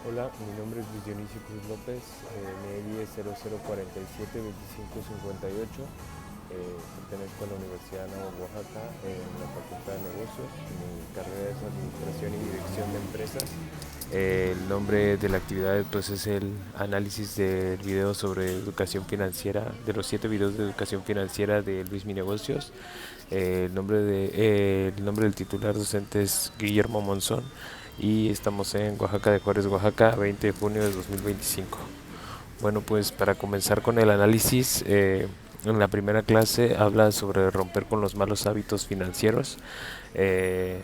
Hola, mi nombre es Luis Dionisio Cruz López, mi ID es 00472558. Pertenezco a la Universidad de Anáhuac, Oaxaca, en la Facultad de Negocios. Mi carrera es Administración y Dirección de Empresas. El nombre de la actividad pues es el análisis del video sobre educación financiera, de los 7 videos de educación financiera de Luis Mi Negocios. El nombre del titular docente es Guillermo Monzón y estamos en Oaxaca de Juárez, Oaxaca, 20 de junio de 2025. Bueno, pues para comenzar con el análisis, en la primera clase habla sobre romper con los malos hábitos financieros. Eh,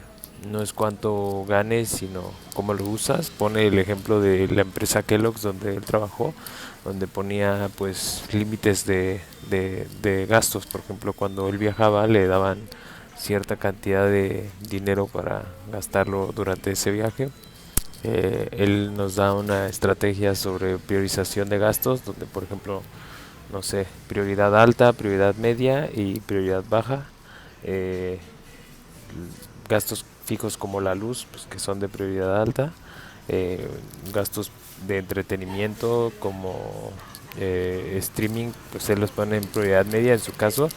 no es cuánto ganes, sino cómo lo usas. Pone el ejemplo de la empresa Kellogg's donde él trabajó, donde ponía pues límites de gastos. Por ejemplo, cuando él viajaba le daban cierta cantidad de dinero para gastarlo durante ese viaje. Él nos da una estrategia sobre priorización de gastos, donde por ejemplo, no sé, prioridad alta, prioridad media y prioridad baja. Eh, Gastos fijos como la luz, pues, que son de prioridad alta. eh, Gastos de entretenimiento como streaming, pues él los pone en prioridad media en su caso,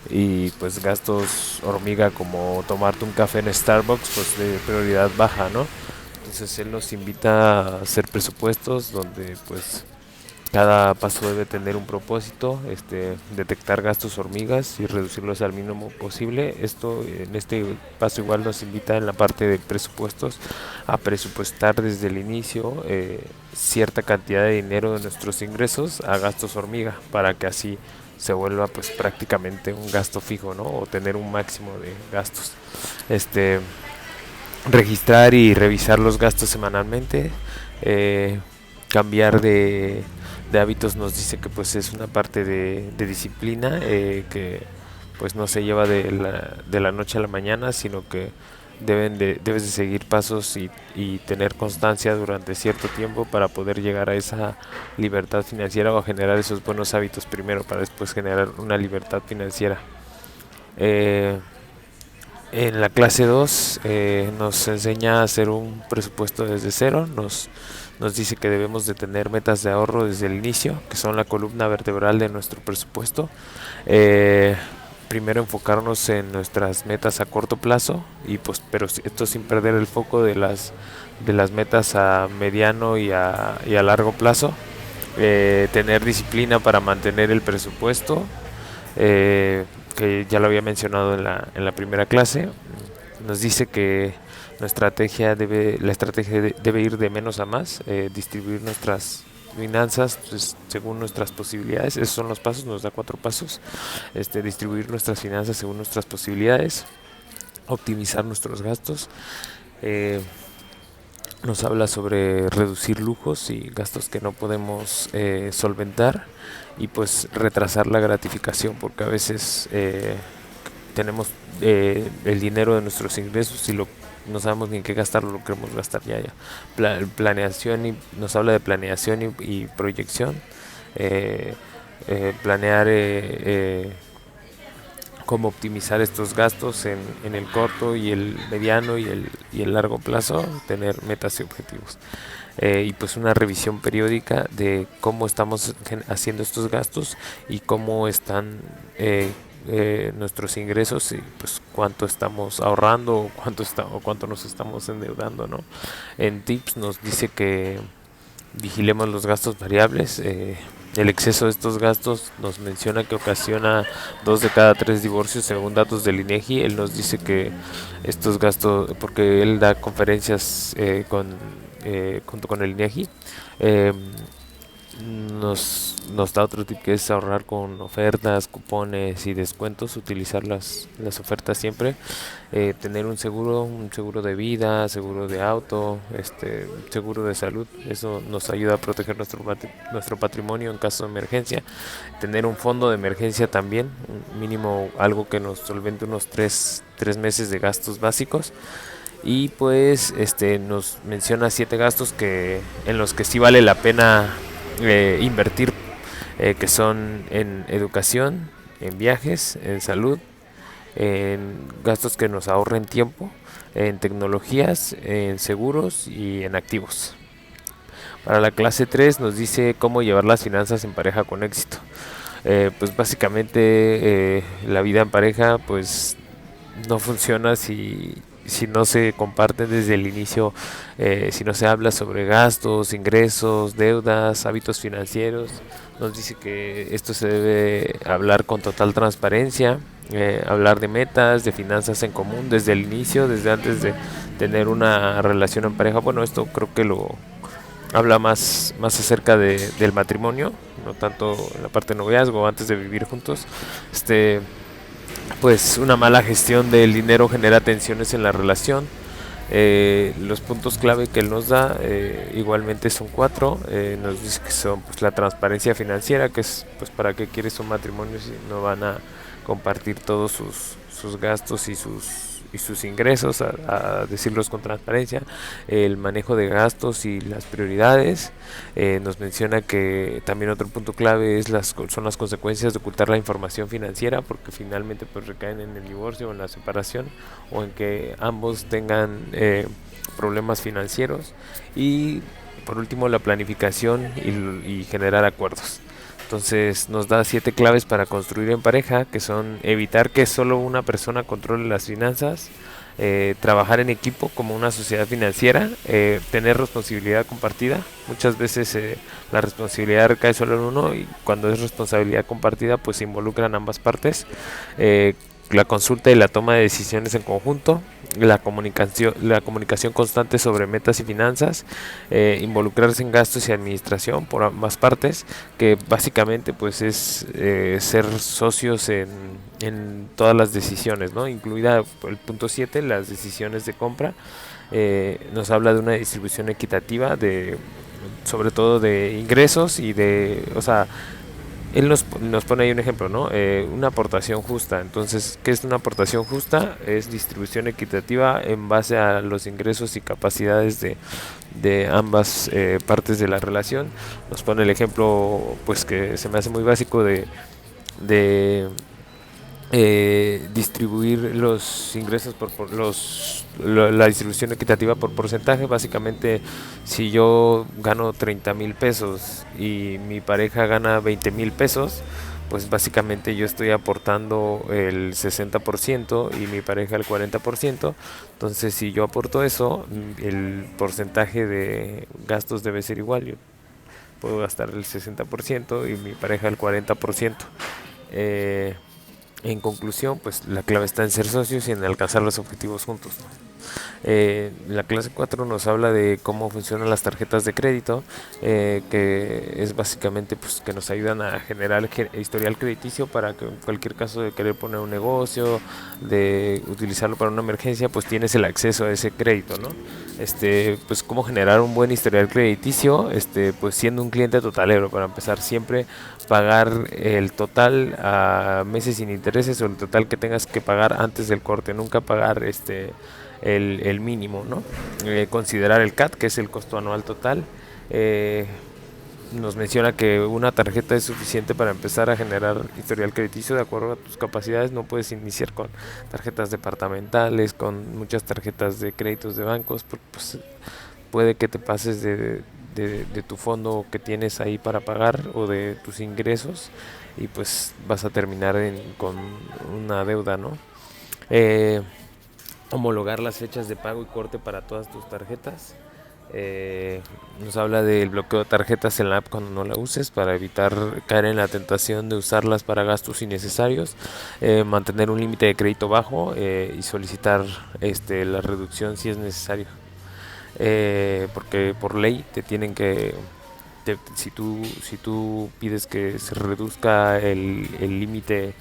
y pues gastos hormiga como tomarte un café en Starbucks, pues de prioridad baja, ¿no? Entonces él nos invita a hacer presupuestos donde pues cada paso debe tener un propósito, detectar gastos hormigas y reducirlos al mínimo posible. Esto en este paso igual nos invita en la parte de presupuestos a presupuestar desde el inicio cierta cantidad de dinero de nuestros ingresos a gastos hormiga para que así se vuelva pues prácticamente un gasto fijo, ¿no? O tener un máximo de gastos. Este, Registrar y revisar los gastos semanalmente. eh, Cambiar de hábitos nos dice que pues es una parte de disciplina, que pues no se lleva de la noche a la mañana, sino que debes de seguir pasos y tener constancia durante cierto tiempo para poder llegar a esa libertad financiera o a generar esos buenos hábitos primero para después generar una libertad financiera. Eh, en la clase 2 nos enseña a hacer un presupuesto desde cero, nos dice que debemos de tener metas de ahorro desde el inicio, que son la columna vertebral de nuestro presupuesto. Eh, Primero enfocarnos en nuestras metas a corto plazo, y pues, pero esto sin perder el foco de las metas a mediano y a largo plazo. Tener disciplina para mantener el presupuesto, eh, que ya lo había mencionado en la primera clase. Nos dice que la estrategia debe ir de menos a más, distribuir nuestras finanzas pues, según nuestras posibilidades. Esos son los pasos, nos da 4 pasos. Distribuir nuestras finanzas según nuestras posibilidades, optimizar nuestros gastos. eh, Nos habla sobre reducir lujos y gastos que no podemos solventar, y pues retrasar la gratificación, porque a veces tenemos el dinero de nuestros ingresos y no sabemos ni en qué gastarlo, lo queremos gastar ya. Planeación, y nos habla de planeación y proyección. eh, Planear cómo optimizar estos gastos en el corto y el mediano y el largo plazo, tener metas y objetivos. Y pues una revisión periódica de cómo estamos haciendo estos gastos y cómo están nuestros ingresos, y pues cuánto estamos ahorrando o cuánto nos estamos endeudando, ¿no? En tips nos dice que vigilemos los gastos variables. El exceso de estos gastos nos menciona que ocasiona 2 de cada 3 divorcios según datos del INEGI. Él nos dice que estos gastos, porque él da conferencias junto con el INEGI, eh, nos da otro tip, que es ahorrar con ofertas, cupones y descuentos, utilizar las ofertas siempre. Tener un seguro de vida, seguro de auto, seguro de salud. Eso nos ayuda a proteger nuestro patrimonio en caso de emergencia. Tener un fondo de emergencia también, un mínimo, algo que nos solvente unos tres meses de gastos básicos. Y pues nos menciona 7 gastos en los que sí vale la pena invertir, que son en educación, en viajes, en salud, en gastos que nos ahorren tiempo, en tecnologías, en seguros y en activos. Para la clase 3 nos dice cómo llevar las finanzas en pareja con éxito. Pues básicamente la vida en pareja pues no funciona si no se comparten desde el inicio, si no se habla sobre gastos, ingresos, deudas, hábitos financieros. Nos dice que esto se debe hablar con total transparencia, hablar de metas, de finanzas en común desde el inicio, desde antes de tener una relación en pareja. Bueno, esto creo que lo habla más acerca del matrimonio, no tanto en la parte de noviazgo, antes de vivir juntos. Este, pues una mala gestión del dinero genera tensiones en la relación. Los puntos clave que él nos da igualmente son cuatro. Nos dice que son pues, la transparencia financiera, que es pues para qué quieres un matrimonio si no van a compartir todos sus gastos y sus ingresos, a decirlos con transparencia. El manejo de gastos y las prioridades. Nos menciona que también otro punto clave son las consecuencias de ocultar la información financiera, porque finalmente pues recaen en el divorcio o en la separación, o en que ambos tengan problemas financieros. Y por último, la planificación y generar acuerdos. Entonces nos da 7 claves para construir en pareja, que son evitar que solo una persona controle las finanzas, trabajar en equipo como una sociedad financiera, tener responsabilidad compartida. Muchas veces la responsabilidad recae solo en uno, y cuando es responsabilidad compartida pues se involucran ambas partes. La consulta y la toma de decisiones en conjunto, la comunicación constante sobre metas y finanzas, involucrarse en gastos y administración por ambas partes, que básicamente pues es ser socios en todas las decisiones, ¿no? Incluida el punto 7, las decisiones de compra. Nos habla de una distribución equitativa sobre todo de ingresos y o sea, él nos pone ahí un ejemplo, ¿no? Una aportación justa. Entonces, ¿qué es una aportación justa? Es distribución equitativa en base a los ingresos y capacidades de ambas partes de la relación. Nos pone el ejemplo, pues que se me hace muy básico de distribuir los ingresos la distribución equitativa por porcentaje. Básicamente, si yo gano 30,000 pesos y mi pareja gana 20,000 pesos, pues básicamente yo estoy aportando el 60% y mi pareja el 40%. Entonces, si yo aporto eso, el porcentaje de gastos debe ser igual. Yo puedo gastar el 60% y mi pareja el 40%. Eh, en conclusión, pues la clave está en ser socios y en alcanzar los objetivos juntos. La clase 4 nos habla de cómo funcionan las tarjetas de crédito, que es básicamente pues, que nos ayudan a generar historial crediticio para que en cualquier caso de querer poner un negocio, de utilizarlo para una emergencia, pues tienes el acceso a ese crédito, ¿no? Pues cómo generar un buen historial crediticio, pues siendo un cliente totalero. Para empezar, siempre pagar el total a meses sin intereses, o el total que tengas que pagar antes del corte, nunca pagar el mínimo, ¿no? Considerar el CAT, que es el costo anual total. Nos menciona que una tarjeta es suficiente para empezar a generar historial crediticio de acuerdo a tus capacidades. No puedes iniciar con tarjetas departamentales, con muchas tarjetas de créditos de bancos, porque pues, puede que te pases de tu fondo que tienes ahí para pagar, o de tus ingresos, y pues vas a terminar con una deuda, ¿no? Homologar las fechas de pago y corte para todas tus tarjetas. Nos habla del bloqueo de tarjetas en la app cuando no la uses, para evitar caer en la tentación de usarlas para gastos innecesarios. Mantener un límite de crédito bajo, y solicitar la reducción si es necesario. Porque por ley te tienen que si tú pides que se reduzca el límite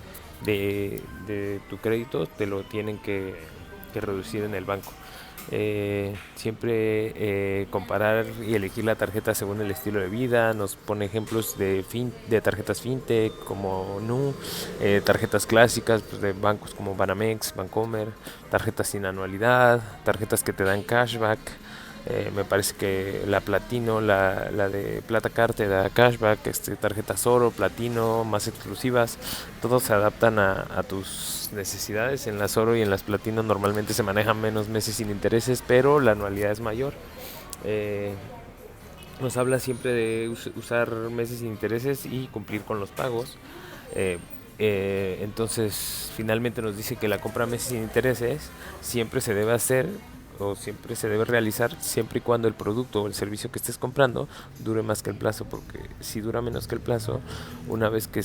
de tu crédito, te lo tienen que reducir en el banco. Siempre comparar y elegir la tarjeta según el estilo de vida. Nos pone ejemplos de tarjetas fintech como Nu, tarjetas clásicas pues, de bancos como Banamex, Bancomer, tarjetas sin anualidad, tarjetas que te dan cashback. Me parece que la Platino, la de Plata Card te da cashback, tarjetas oro, platino, más exclusivas. Todos se adaptan a tus necesidades. En las oro y en las platino normalmente se manejan menos meses sin intereses, pero la anualidad es mayor. Eh, Nos habla siempre de usar meses sin intereses y cumplir con los pagos. Eh, entonces, finalmente nos dice que la compra a meses sin intereses siempre se debe hacer o siempre se debe realizar siempre y cuando el producto o el servicio que estés comprando dure más que el plazo, porque si dura menos que el plazo, una vez que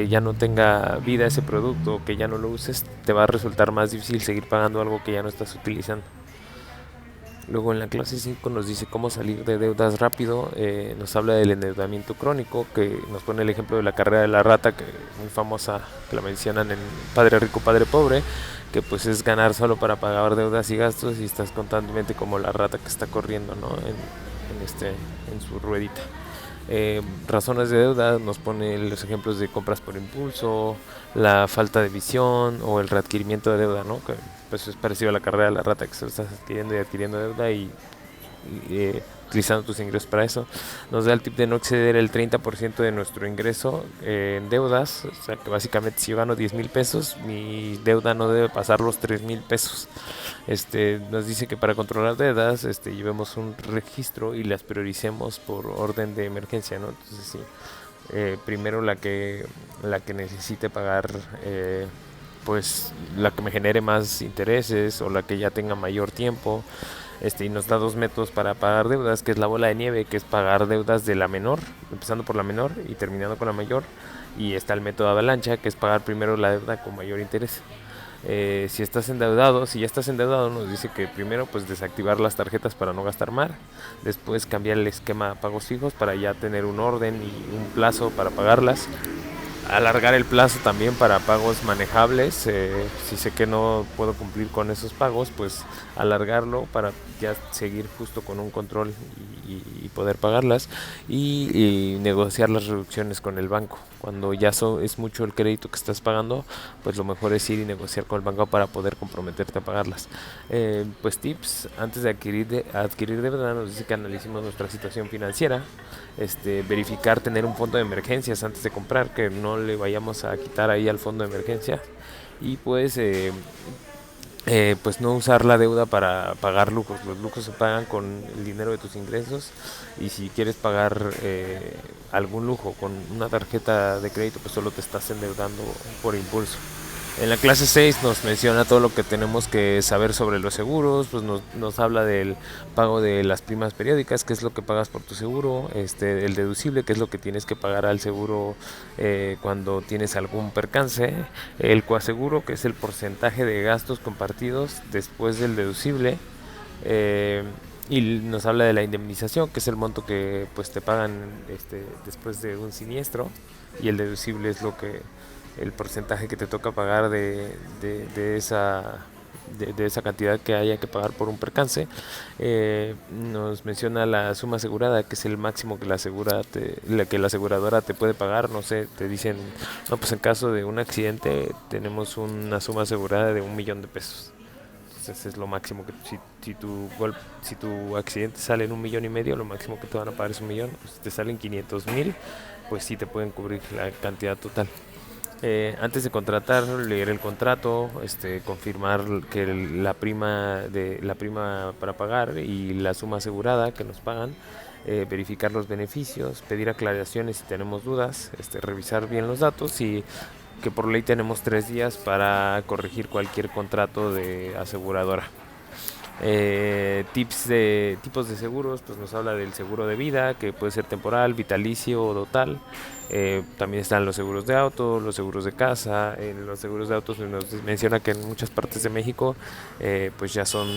ya no tenga vida ese producto, que ya no lo uses, te va a resultar más difícil seguir pagando algo que ya no estás utilizando. Luego en la clase 5 nos dice cómo salir de deudas rápido, nos habla del endeudamiento crónico, que nos pone el ejemplo de la carrera de la rata, que muy famosa, que la mencionan en Padre Rico, Padre Pobre, que pues es ganar solo para pagar deudas y gastos y estás constantemente como la rata que está corriendo, ¿no? En su ruedita. Razones de deuda nos pone los ejemplos de compras por impulso, la falta de visión o el readquirimiento de deuda, ¿no? Que pues es parecido a la carrera de la rata, que solo estás adquiriendo y adquiriendo deuda y utilizando tus ingresos para eso. Nos da el tip de no exceder el 30% de nuestro ingreso en deudas, o sea que básicamente si yo gano 10,000 pesos, mi deuda no debe pasar los 3,000 pesos. Nos dice que para controlar deudas, llevemos un registro y las prioricemos por orden de emergencia, ¿no? Entonces sí, primero la que necesite pagar, pues la que me genere más intereses o la que ya tenga mayor tiempo. Y nos da dos métodos para pagar deudas, que es la bola de nieve, que es pagar deudas de la menor, empezando por la menor y terminando con la mayor. Y está el método avalancha, que es pagar primero la deuda con mayor interés. Si ya estás endeudado, nos dice que primero pues desactivar las tarjetas para no gastar más, después cambiar el esquema a pagos fijos para ya tener un orden y un plazo para pagarlas, alargar el plazo también para pagos manejables. Si sé que no puedo cumplir con esos pagos, pues alargarlo para ya seguir justo con un control y poder pagarlas y negociar las reducciones con el banco. Cuando ya es mucho el crédito que estás pagando, pues lo mejor es ir y negociar con el banco para poder comprometerte a pagarlas. Pues tips, antes de adquirir deuda, nos dice que analicemos nuestra situación financiera, verificar, tener un fondo de emergencias antes de comprar, que no le vayamos a quitar ahí al fondo de emergencia y pues no usar la deuda para pagar lujos. Los lujos se pagan con el dinero de tus ingresos y si quieres pagar algún lujo con una tarjeta de crédito, pues solo te estás endeudando por impulso. En la clase 6 nos menciona todo lo que tenemos que saber sobre los seguros, pues nos habla del pago de las primas periódicas, que es lo que pagas por tu seguro, el deducible, que es lo que tienes que pagar al seguro cuando tienes algún percance, el coaseguro, que es el porcentaje de gastos compartidos después del deducible, eh, y nos habla de la indemnización, que es el monto que pues te pagan después de un siniestro, y el deducible es el porcentaje que te toca pagar de esa cantidad que haya que pagar por un percance. Nos menciona la suma asegurada, que es el máximo que que la aseguradora te puede pagar. No sé, te dicen, no, pues en caso de un accidente tenemos una suma asegurada de 1,000,000 de pesos. Entonces es lo máximo que si tu accidente sale en 1,500,000, lo máximo que te van a pagar es 1,000,000. Pues si te salen 500,000, pues sí te pueden cubrir la cantidad total. Antes de contratar, leer el contrato, confirmar que la prima para pagar y la suma asegurada que nos pagan, verificar los beneficios, pedir aclaraciones si tenemos dudas, revisar bien los datos y que por ley tenemos 3 días para corregir cualquier contrato de aseguradora. Tipos de seguros, pues nos habla del seguro de vida, que puede ser temporal, vitalicio o total. También están los seguros de auto, los seguros de casa. En los seguros de autos nos menciona que en muchas partes de México pues ya son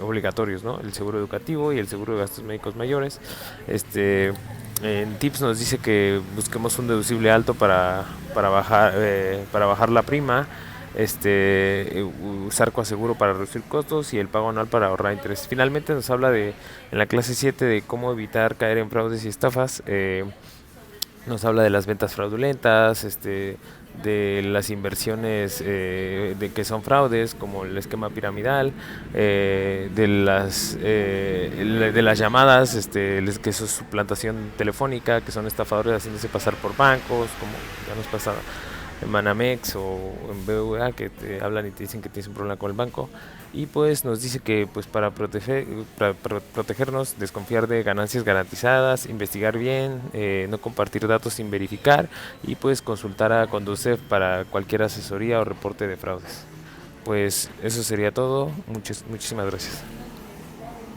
obligatorios, ¿no? El seguro educativo y el seguro de gastos médicos mayores. En tips nos dice que busquemos un deducible alto para bajar la prima, usar coaseguro para reducir costos y el pago anual para ahorrar intereses. Finalmente nos habla en la clase 7 de cómo evitar caer en fraudes y estafas. Nos habla de las ventas fraudulentas, de las inversiones de que son fraudes, como el esquema piramidal, de las llamadas, que eso es suplantación telefónica, que son estafadores haciéndose pasar por bancos, como ya nos pasaba en Banamex o en BBVA, que te hablan y te dicen que tienes un problema con el banco. y pues nos dice que pues para protegernos, desconfiar de ganancias garantizadas, investigar bien, no compartir datos sin verificar y pues consultar a Conducef para cualquier asesoría o reporte de fraudes. Pues eso sería todo. Muchísimas gracias.